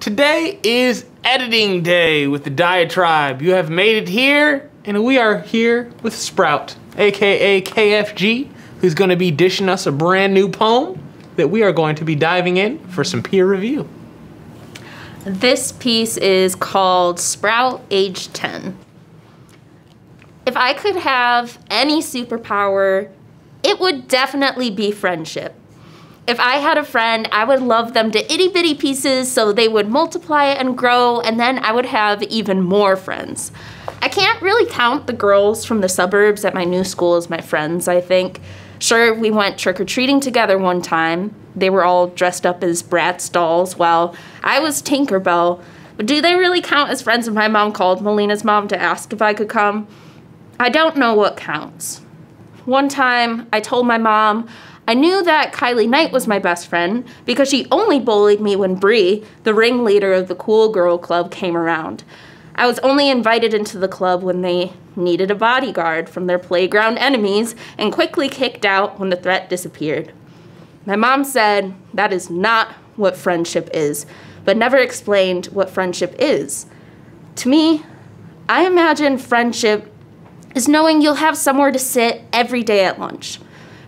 Today is editing day with the Diatribe. You have made it here, and we are here with Sprout, aka KFG, who's going to be dishing us a brand new poem that we are going to be diving in for some peer review. This piece is called Sprout, age 10. If I could have any superpower, it would definitely be friendship. If I had a friend, I would love them to itty bitty pieces so they would multiply and grow, and then I would have even more friends. I can't really count the girls from the suburbs at my new school as my friends, I think. Sure, we went trick-or-treating together one time. They were all dressed up as Bratz dolls while I was Tinkerbell. But do they really count as friends if my mom called Melina's mom to ask if I could come? I don't know what counts. One time, I told my mom I knew that Kylie Knight was my best friend because she only bullied me when Bree, the ringleader of the cool girl club, came around. I was only invited into the club when they needed a bodyguard from their playground enemies and quickly kicked out when the threat disappeared. My mom said that is not what friendship is, but never explained what friendship is. To me, I imagine friendship is knowing you'll have somewhere to sit every day at lunch.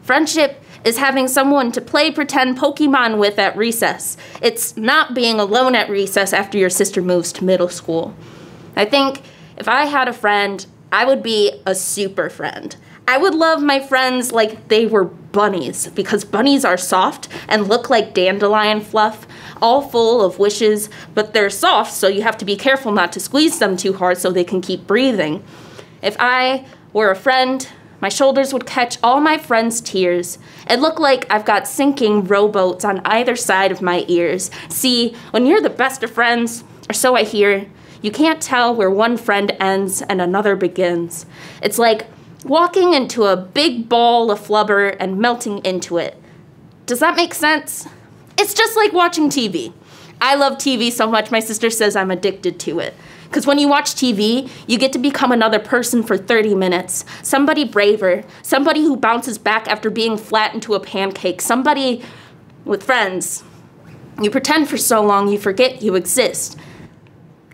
Friendship is having someone to play pretend Pokemon with at recess. It's not being alone at recess after your sister moves to middle school. I think if I had a friend, I would be a super friend. I would love my friends like they were bunnies, because bunnies are soft and look like dandelion fluff, all full of wishes, but they're soft, so you have to be careful not to squeeze them too hard so they can keep breathing. If I were a friend, my shoulders would catch all my friends' tears. It looked like I've got sinking rowboats on either side of my ears. See, when you're the best of friends, or so I hear, you can't tell where one friend ends and another begins. It's like walking into a big ball of flubber and melting into it. Does that make sense? It's just like watching TV. I love TV so much my sister says I'm addicted to it. Because when you watch TV, you get to become another person for 30 minutes. Somebody braver, somebody who bounces back after being flat into a pancake, somebody with friends. You pretend for so long you forget you exist.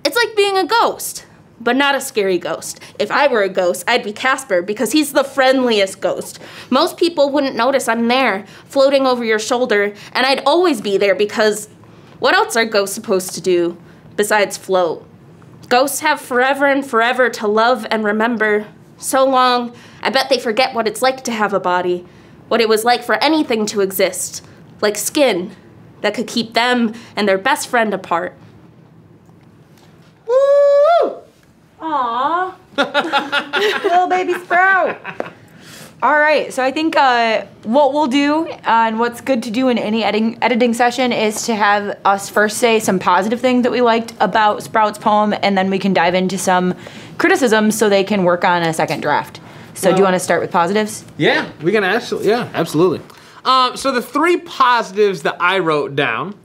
It's like being a ghost, but not a scary ghost. If I were a ghost, I'd be Casper because he's the friendliest ghost. Most people wouldn't notice I'm there, floating over your shoulder, and I'd always be there because what else are ghosts supposed to do besides float? Ghosts have forever and forever to love and remember. So long, I bet they forget what it's like to have a body, what it was like for anything to exist, like skin that could keep them and their best friend apart. Woo! Aww. Little baby Sprout. All right, so I think what we'll do and what's good to do in any editing session is to have us first say some positive things that we liked about Sprout's poem, and then we can dive into some criticisms so they can work on a second draft. So do you want to start with positives? Yeah, we can absolutely. Yeah, absolutely. So the three positives that I wrote down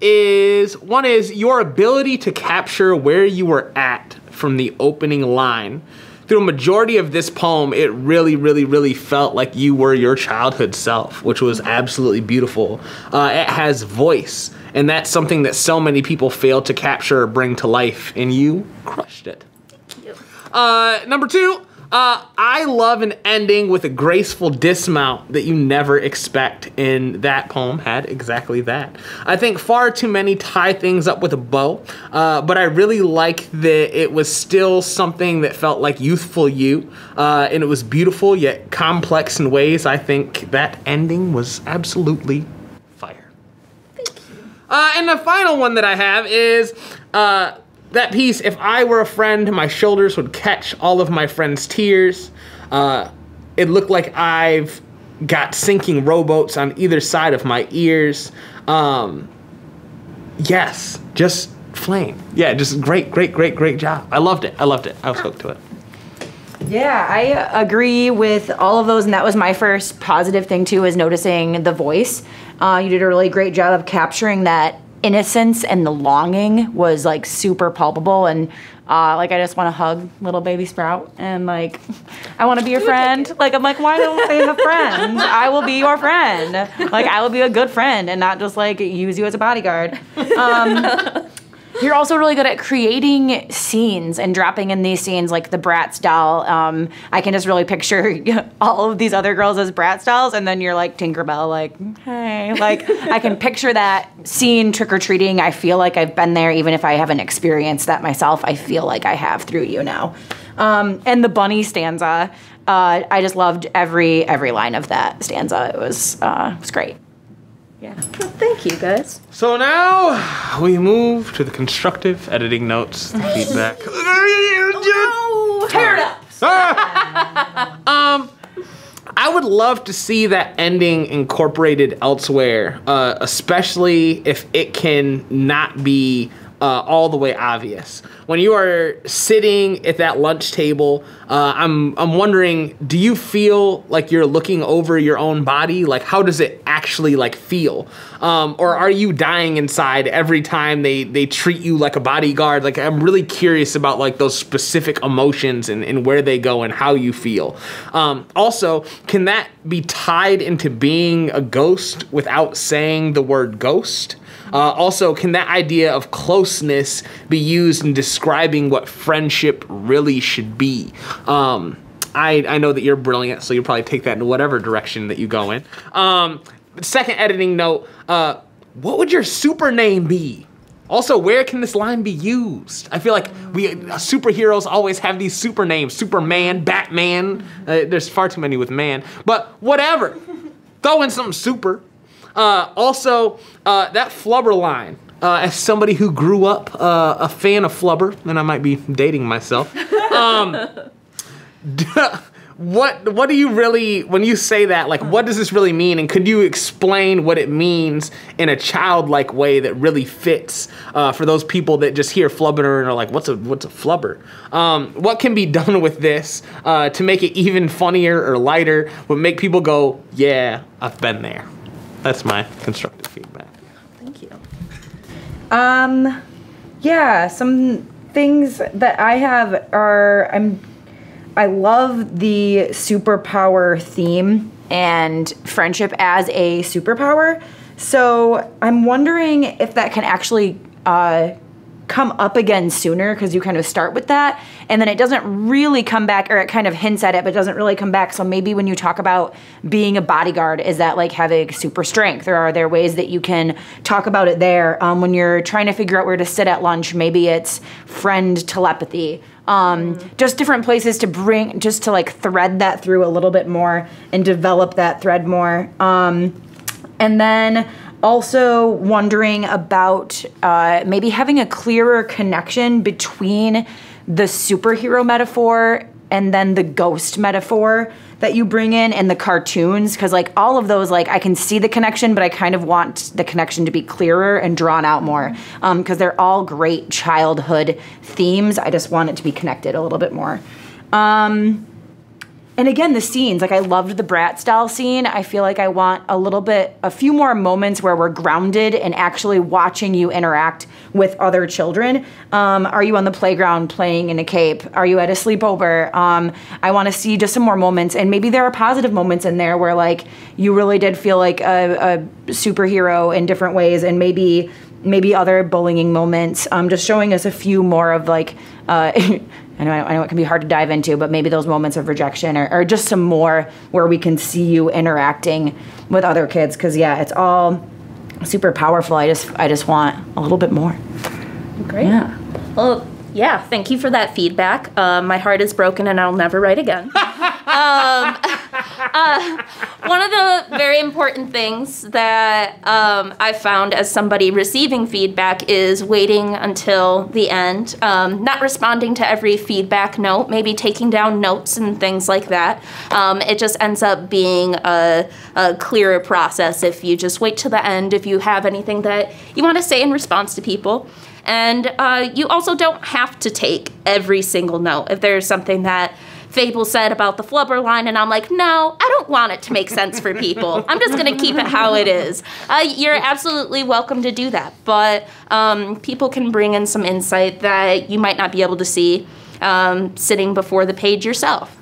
is your ability to capture where you were at from the opening line. Through a majority of this poem, it really felt like you were your childhood self, which was absolutely beautiful. It has voice, and that's something that so many people fail to capture or bring to life, and you crushed it. Thank you. Number two, I love an ending with a graceful dismount that you never expect, and that poem had exactly that. I think far too many tie things up with a bow, but I really like that it was still something that felt like youthful you, and it was beautiful yet complex in ways. I think that ending was absolutely fire. Thank you. And the final one that I have is that piece, if I were a friend, my shoulders would catch all of my friends' tears. It looked like I've got sinking rowboats on either side of my ears. Yes, just flame. Yeah, just great job. I loved it. I was hooked to it. Yeah, I agree with all of those, and that was my first positive thing too, is noticing the voice. You did a really great job of capturing that innocence, and the longing was like super palpable, and Like, I just want to hug little baby Sprout, and like, I want to be your friend. Like, I'm like, why don't they have friends? I will be your friend. Like, I will be a good friend and not just like use you as a bodyguard. You're also really good at creating scenes and dropping in these scenes, like the Bratz doll. I can just really picture all of these other girls as Bratz dolls, and then you're like Tinkerbell, like, hey. Like, I can picture that scene, trick-or-treating. I feel like I've been there, even if I haven't experienced that myself. I feel like I have through you now. And the bunny stanza, I just loved every line of that stanza. It was great. Yeah. Well, thank you, guys. So now we move to the constructive editing notes, the feedback. Tear it up! I would love to see that ending incorporated elsewhere, especially if it can not be all the way obvious. When you are sitting at that lunch table, I'm wondering, do you feel like you're looking over your own body? Like, how does it actually like feel? Or are you dying inside every time they treat you like a bodyguard? Like, I'm really curious about like those specific emotions and where they go and how you feel. Also, can that be tied into being a ghost without saying the word ghost? Also, can that idea of closeness be used in describing what friendship really should be? I know that you're brilliant, so you'll probably take that in whatever direction that you go in. Second editing note, what would your super name be? Also, where can this line be used? I feel like superheroes always have these super names. Superman, Batman. There's far too many with man. But whatever. Throw in something super. Also, that Flubber line, as somebody who grew up a fan of Flubber, and I might be dating myself, what do you really, when you say that, like, what does this really mean? And could you explain what it means in a childlike way that really fits for those people that just hear Flubber and are like, what's a Flubber? What can be done with this to make it even funnier or lighter, but make people go, yeah, I've been there? That's my constructive feedback. Thank you. Yeah, some things that I have are, I love the superpower theme and friendship as a superpower. So I'm wondering if that can actually come up again sooner, because you kind of start with that and then it doesn't really come back, or it kind of hints at it but doesn't really come back. So maybe when you talk about being a bodyguard, is that like having super strength, or are there ways that you can talk about it there? When you're trying to figure out where to sit at lunch, maybe it's friend telepathy. Just different places to bring, just to like thread that through a little bit more and develop that thread more. And then also wondering about maybe having a clearer connection between the superhero metaphor and then the ghost metaphor that you bring in and the cartoons, because like all of those, like I can see the connection, but I kind of want the connection to be clearer and drawn out more, because they're all great childhood themes. I just want it to be connected a little bit more. And again, the scenes, like I loved the Bratz doll scene. I feel like I want a few more moments where we're grounded and actually watching you interact with other children. Are you on the playground playing in a cape? Are you at a sleepover? I want to see just some more moments, and maybe there are positive moments in there where like you really did feel like a superhero in different ways, and maybe other bullying moments. Just showing us a few more of like, I know it can be hard to dive into, but maybe those moments of rejection, or just some more where we can see you interacting with other kids. Because yeah, it's all super powerful. I just want a little bit more. Great. Yeah. Well, yeah. Thank you for that feedback. My heart is broken, and I'll never write again. One of the very important things that I've found as somebody receiving feedback is waiting until the end, not responding to every feedback note, maybe taking down notes and things like that. It just ends up being a clearer process if you just wait to the end, if you have anything that you want to say in response to people. And you also don't have to take every single note. If there's something that Fable said about the flubber line, and I'm like, no, I don't want it to make sense for people. I'm just going to keep it how it is. You're absolutely welcome to do that, but people can bring in some insight that you might not be able to see sitting before the page yourself.